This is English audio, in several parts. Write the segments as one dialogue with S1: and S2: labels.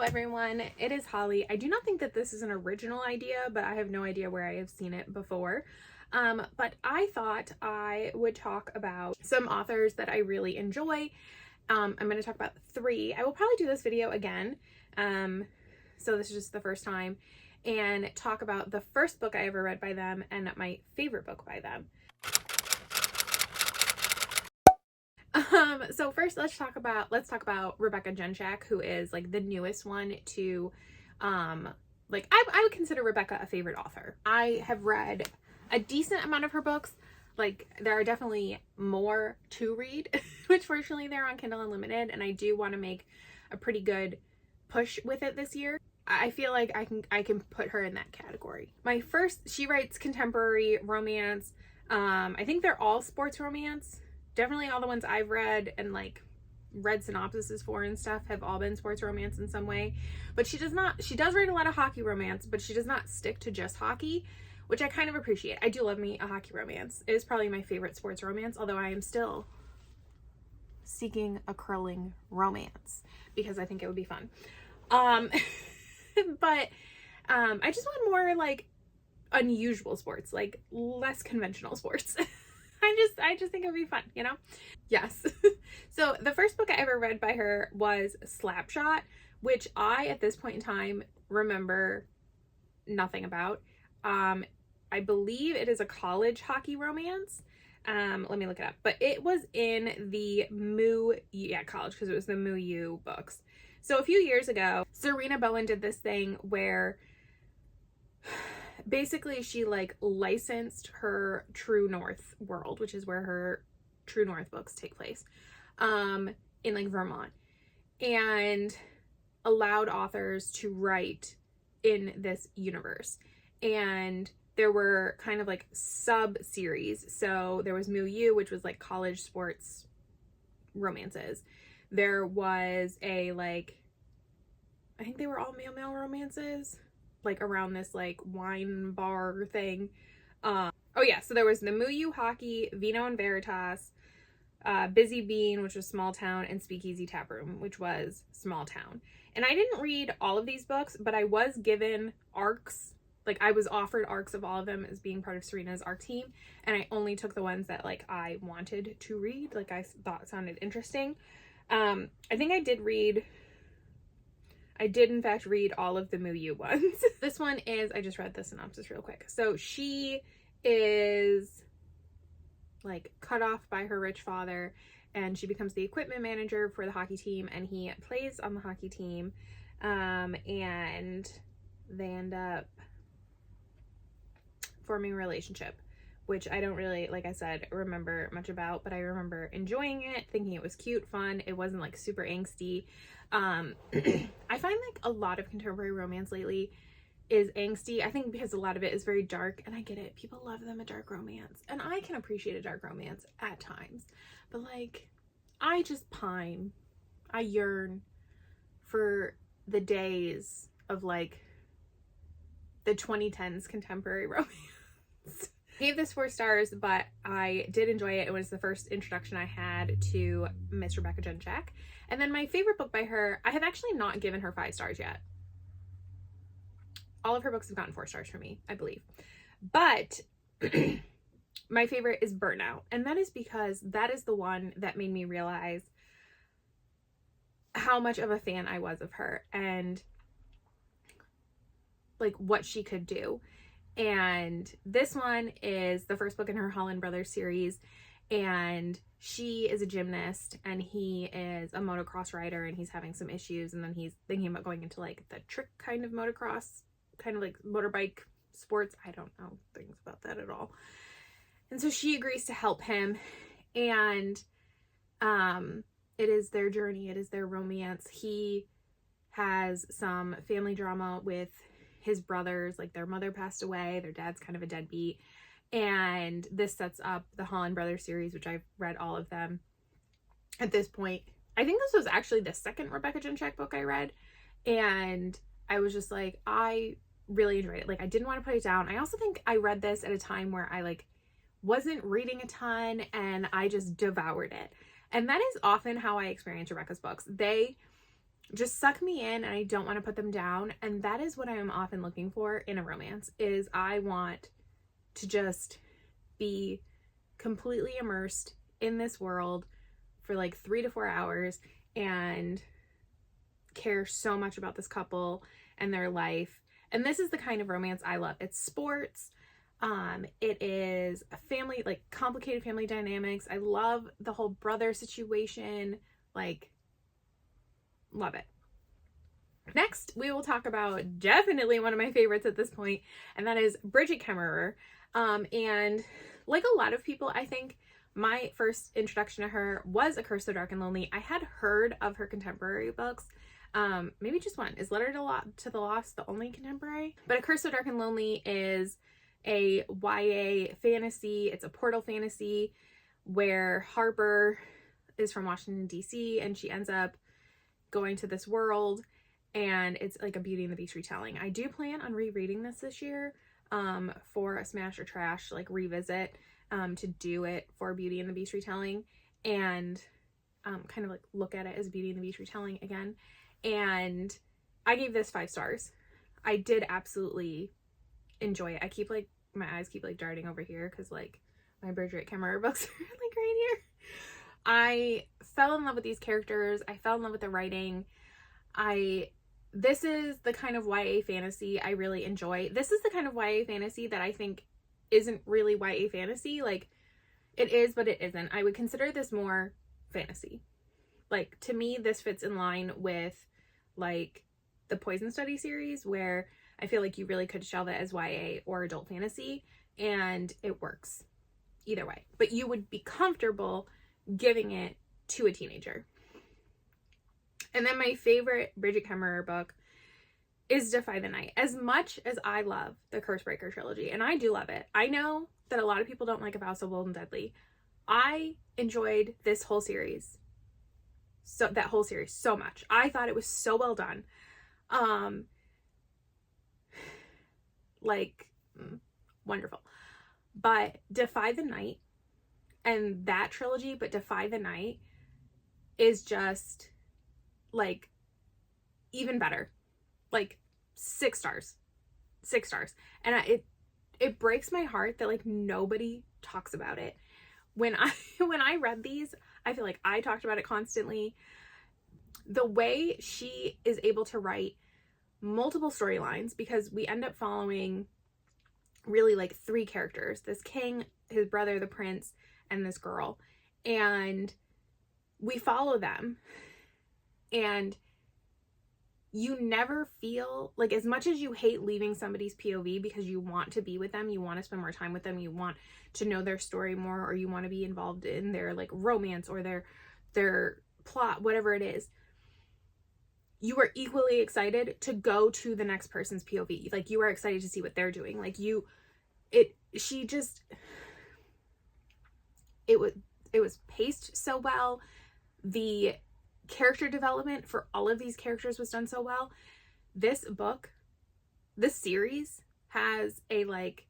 S1: everyone, it is Holly. I do not think that this is an original idea, but I have no idea where I have seen it before. But I thought I would talk about some authors that I really enjoy. I'm going to talk about 3. I will probably do this video again. So this is just the first time, and talk about the first book I ever read by them and my favorite book by them. So first let's talk about Rebecca Genchak, who is like the newest one to, I would consider Rebecca a favorite author. I have read a decent amount of her books. Like, there are definitely more to read, which fortunately they're on Kindle Unlimited, and I do want to make a pretty good push with it this year. I feel like I can put her in that category. She writes contemporary romance. I think they're all sports romance. Definitely all the ones I've read and like read synopsises for and stuff have all been sports romance in some way. But she does write a lot of hockey romance, but she does not stick to just hockey, which I kind of appreciate. I do love me a hockey romance. It is probably my favorite sports romance, although I am still seeking a curling romance because I think it would be fun. But I just want more like unusual sports, like less conventional sports. I just think it would be fun, you know? Yes. So the first book I ever read by her was Slapshot, which I, at this point in time, remember nothing about. I believe it is a college hockey romance. Let me look it up. But it was in the college, because it was the Moo U books. So a few years ago, Serena Bowen did this thing where basically she like licensed her True North world, which is where her True North books take place, in like Vermont, and allowed authors to write in this universe. And there were kind of like sub-series. So there was Moo U, which was like college sports romances. There was I think they were all male romances, like around this like wine bar thing. So there was the Moo U hockey, Vino and Veritas, Busy Bean, which was small town, and Speakeasy Taproom, which was small town. And I didn't read all of these books, but I was given arcs. Like, I was offered arcs of all of them as being part of Serena's arc team, and I only took the ones that like I wanted to read, like I thought sounded interesting. I think I did in fact read all of the Moo U ones. This one is, I just read the synopsis real quick. So she is like cut off by her rich father, and she becomes the equipment manager for the hockey team, and he plays on the hockey team, and they end up forming a relationship, which I don't really, like I said, remember much about, but I remember enjoying it, thinking it was cute, fun. It wasn't like super angsty. I find like a lot of contemporary romance lately is angsty. I think because a lot of it is very dark, and I get it. People love them a dark romance, and I can appreciate a dark romance at times, but like, I just pine. I yearn for the days of like the 2010s contemporary romance. I gave this 4 stars, but I did enjoy it. It was the first introduction I had to Miss Rebecca Genchak. And then my favorite book by her, I have actually not given her 5 stars yet. All of her books have gotten 4 stars from me, I believe. But my favorite is Burnout. And that is because that is the one that made me realize how much of a fan I was of her and like what she could do. And this one is the first book in her Holland Brothers series, and she is a gymnast and he is a motocross rider, and he's having some issues, and then he's thinking about going into like the trick kind of motocross, kind of like motorbike sports. I don't know things about that at all. And so she agrees to help him, and it is their journey, it is their romance. He has some family drama with his brothers, like their mother passed away, their dad's kind of a deadbeat, and this sets up the Holland Brothers series, which I've read all of them at this point. I think this was actually the second Rebecca Genchak book I read, and I was just like, I really enjoyed it. Like, I didn't want to put it down. I also think I read this at a time where I like wasn't reading a ton, and I just devoured it. And that is often how I experience Rebecca's books. They just suck me in, and I don't want to put them down. And that is what I am often looking for in a romance, is I want to just be completely immersed in this world for like 3 to 4 hours and care so much about this couple and their life. And this is the kind of romance I love. It's sports. It is a family, like complicated family dynamics. I love the whole brother situation. Like, love it. Next, we will talk about definitely one of my favorites at this point, and that is Bridget Kemmerer. And like a lot of people, I think my first introduction to her was A Curse So Dark and Lonely. I had heard of her contemporary books. Maybe just one. Is Letter to the Lost the only contemporary? But A Curse So Dark and Lonely is a YA fantasy. It's a portal fantasy where Harper is from Washington, D.C., and she ends up going to this world, and it's like a Beauty and the Beast retelling. I do plan on rereading this year for a Smash or Trash like revisit, to do it for Beauty and the Beast retelling, and kind of like look at it as Beauty and the Beast retelling again. And I gave this 5 stars. I did absolutely enjoy it. I keep like, my eyes keep like darting over here because like my Bridget Kemmerer books are like right here. I fell in love with these characters. I fell in love with the writing. This is the kind of YA fantasy I really enjoy. This is the kind of YA fantasy that I think isn't really YA fantasy. Like, it is, but it isn't. I would consider this more fantasy. Like, to me, this fits in line with like the Poison Study series, where I feel like you really could shelve it as YA or adult fantasy, and it works either way. But you would be comfortable giving it to a teenager. And then my favorite Bridget Kemmerer book is Defy the Night. As much as I love the Cursebreaker trilogy, and I do love it, I know that a lot of people don't like A Vow So Bold and Deadly. I enjoyed this whole series, that whole series so much. I thought it was so well done. Wonderful. But Defy the Night, and that trilogy, but Defy the Night is just like even better. Like 6 stars. 6 stars. And it breaks my heart that like nobody talks about it. When I read these, I feel like I talked about it constantly. The way she is able to write multiple storylines, because we end up following really like 3 characters: this king, his brother, the prince, and this girl. And we follow them, and you never feel like, as much as you hate leaving somebody's POV because you want to be with them, you want to spend more time with them, you want to know their story more, or you want to be involved in their like romance or their plot, whatever it is, you are equally excited to go to the next person's POV. Like, you are excited to see what they're doing. Like, it was paced so well. The character development for all of these characters was done so well. This series has a like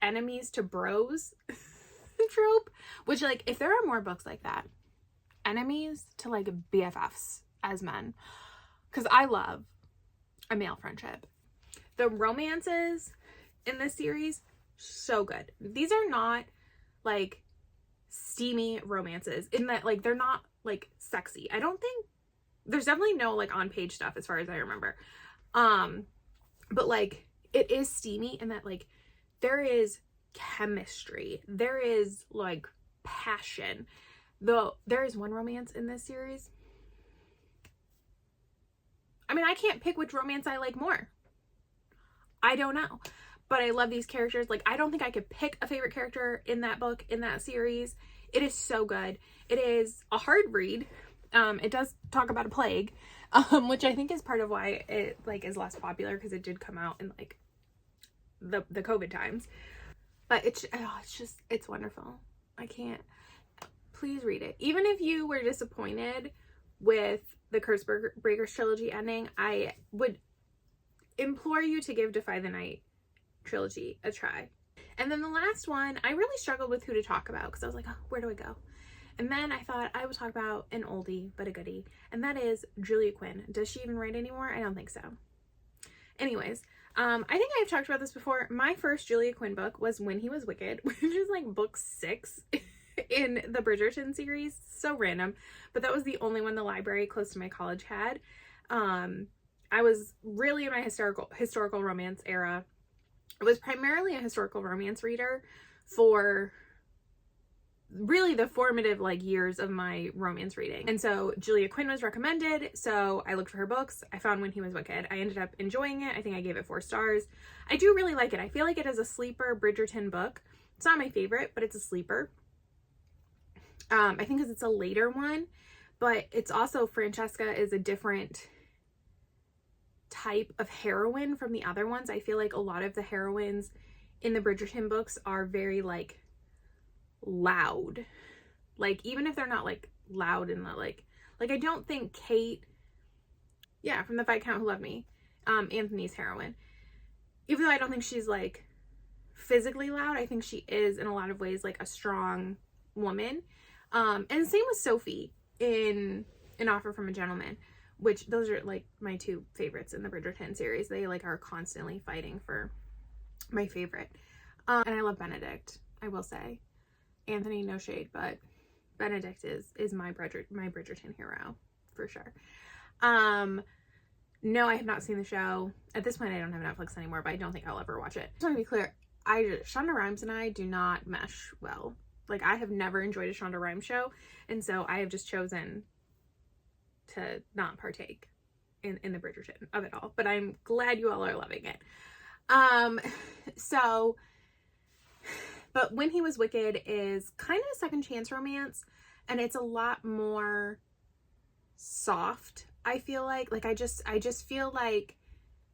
S1: enemies to bros trope, which, like, if there are more books like that, enemies to like BFFs as men, because I love a male friendship. The romances in this series, so good. These are not like steamy romances, in that like they're not like sexy. I don't think there's definitely no like on page stuff as far as I remember, but like it is steamy in that like there is chemistry, there is like passion. Though there is one romance in this series, I mean, I can't pick which romance I like more. I don't know, but I love these characters. Like, I don't think I could pick a favorite character in that book, in that series. It is so good. It is a hard read. It does talk about a plague, which I think is part of why it like is less popular, because it did come out in like the COVID times. But it's wonderful. I can't. Please read it. Even if you were disappointed with the Cursebreakers trilogy ending, I would implore you to give Defy the Night trilogy a try. And then the last one, I really struggled with who to talk about, because I was like, oh, where do I go? And then I thought I would talk about an oldie but a goodie, and that is Julia Quinn. Does she even write anymore? I don't think so. Anyways, I think I've talked about this before. My first Julia Quinn book was When He Was Wicked, which is like book 6 in the Bridgerton series. So random, but that was the only one the library close to my college had. I was really in my historical romance era. I was primarily a historical romance reader for really the formative like years of my romance reading. And so Julia Quinn was recommended, so I looked for her books. I found When He Was Wicked. I ended up enjoying it. I think I gave it 4 stars. I do really like it. I feel like it is a sleeper Bridgerton book. It's not my favorite, but it's a sleeper. I think because it's a later one, but it's also, Francesca is a different type of heroine from the other ones. I feel like a lot of the heroines in the Bridgerton books are very like loud, like even if they're not like loud in the like I don't think Kate, yeah, from the Viscount Who Loved Me, Anthony's heroine, even though I don't think she's like physically loud, I think she is in a lot of ways like a strong woman. And same with Sophie in An Offer from a Gentleman, which those are like my 2 favorites in the Bridgerton series. They like are constantly fighting for my favorite. And I love Benedict, I will say. Anthony, no shade, but Benedict is my Bridgerton hero for sure. No, I have not seen the show. At this point, I don't have Netflix anymore, but I don't think I'll ever watch it. I just want to be clear, Shonda Rhimes and I do not mesh well. Like, I have never enjoyed a Shonda Rhimes show, and so I have just chosen to not partake in the Bridgerton of it all. But I'm glad you all are loving it. But When He Was Wicked is kind of a second chance romance, and it's a lot more soft, I feel like. Like, I just feel like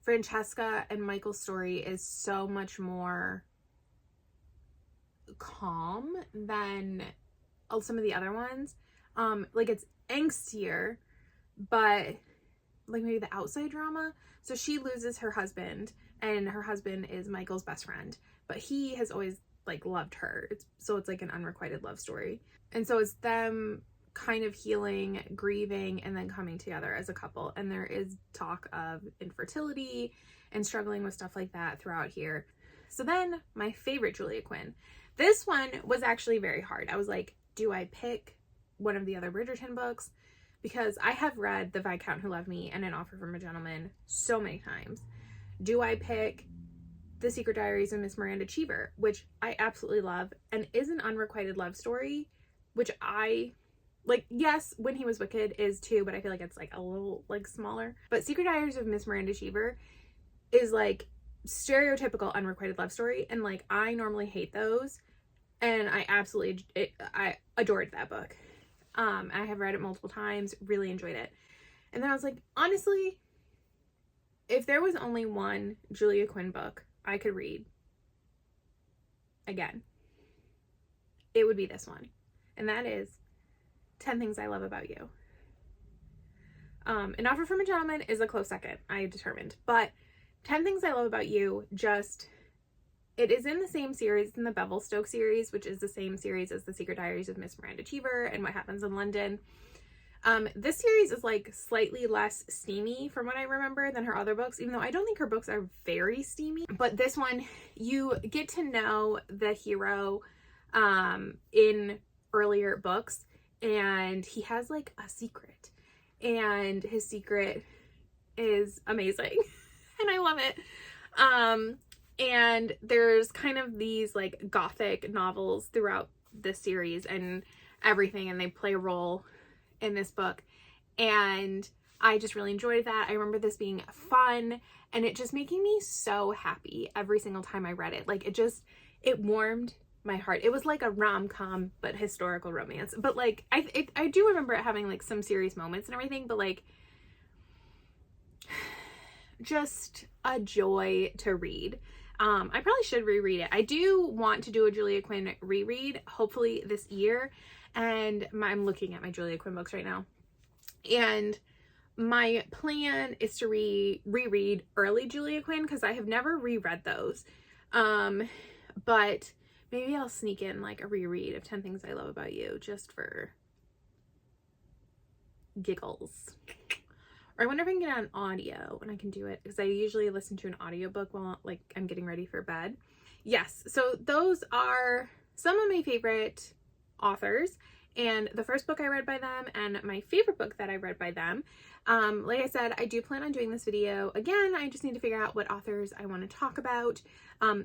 S1: Francesca and Michael's story is so much more calm than some of the other ones. Like, it's angstier, but like maybe the outside drama. So she loses her husband, and her husband is Michael's best friend, but he has always like loved her. So it's like an unrequited love story. And so it's them kind of healing, grieving, and then coming together as a couple. And there is talk of infertility and struggling with stuff like that throughout here. So then my favorite Julia Quinn. This one was actually very hard. I was like, do I pick one of the other Bridgerton books? Because I have read The Viscount Who Loved Me and An Offer from a Gentleman so many times. Do I pick The Secret Diaries of Miss Miranda Cheever, which I absolutely love and is an unrequited love story, which I like. Yes, When He Was Wicked is too, but I feel like it's like a little like smaller. But Secret Diaries of Miss Miranda Cheever is like stereotypical unrequited love story, and like I normally hate those, and I adored that book. I have read it multiple times, really enjoyed it. And then I was like, honestly, if there was only one Julia Quinn book I could read again, it would be this one. And that is 10 Things I Love About You. An Offer from a Gentleman is a close second, I determined. But 10 Things I Love About You, it is in the same series, it's in the Bevelstoke series, which is the same series as The Secret Diaries of Miss Miranda Cheever and What Happens in London. This series is like slightly less steamy from what I remember than her other books, even though I don't think her books are very steamy. But this one, you get to know the hero in earlier books, and he has like a secret, and his secret is amazing and I love it. And there's kind of these like gothic novels throughout the series and everything, and they play a role in this book, and I just really enjoyed that. I remember this being fun and it just making me so happy every single time I read it. Like, it warmed my heart. It was like a rom-com but historical romance, but like I do remember it having like some serious moments and everything, but like just a joy to read. I probably should reread it. I do want to do a Julia Quinn reread, hopefully this year. And I'm looking at my Julia Quinn books right now. And my plan is to reread early Julia Quinn, because I have never reread those. But Maybe I'll sneak in like a reread of 10 Things I Love About You just for giggles. Or I wonder if I can get on audio and I can do it, because I usually listen to an audiobook while like I'm getting ready for bed. Yes, so those are some of my favorite authors and the first book I read by them and my favorite book that I read by them. Like I said, I do plan on doing this video again. I just need to figure out what authors I want to talk about.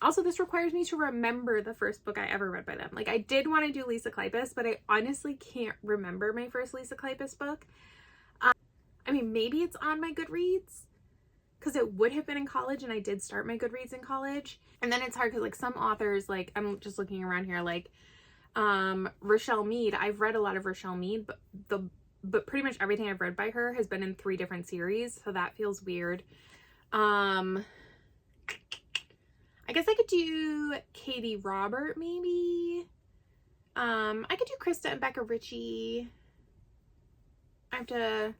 S1: Also, this requires me to remember the first book I ever read by them. Like, I did want to do Lisa Kleypas, but I honestly can't remember my first Lisa Kleypas book. I mean, maybe it's on my Goodreads, because it would have been in college, and I did start my Goodreads in college. And then it's hard because like some authors, like I'm just looking around here, like Rochelle Mead. I've read a lot of Rochelle Mead, but pretty much everything I've read by her has been in 3 different series, so that feels weird. I guess I could do Katie Robert, maybe. I could do Krista and Becca Ritchie. I have to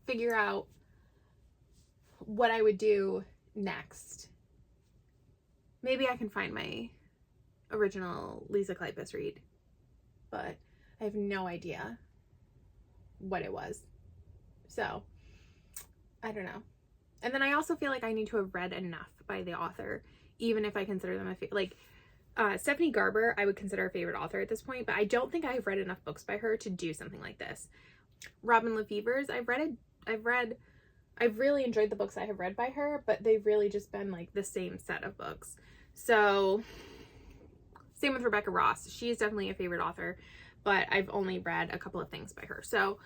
S1: figure out what I would do next. Maybe I can find my original Lisa Kleypas read, but I have no idea what it was. So I don't know. And then I also feel like I need to have read enough by the author, even if I consider them a favorite. Like Stephanie Garber, I would consider a favorite author at this point, but I don't think I've read enough books by her to do something like this. Robin Lefevre's, I've really enjoyed the books I have read by her, but they've really just been like the same set of books. So same with Rebecca Ross. She's definitely a favorite author, but I've only read a couple of things by her. So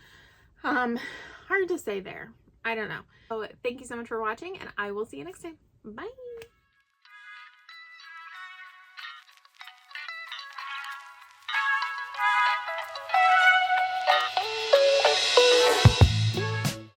S1: hard to say there. I don't know. So thank you so much for watching, and I will see you next time. Bye.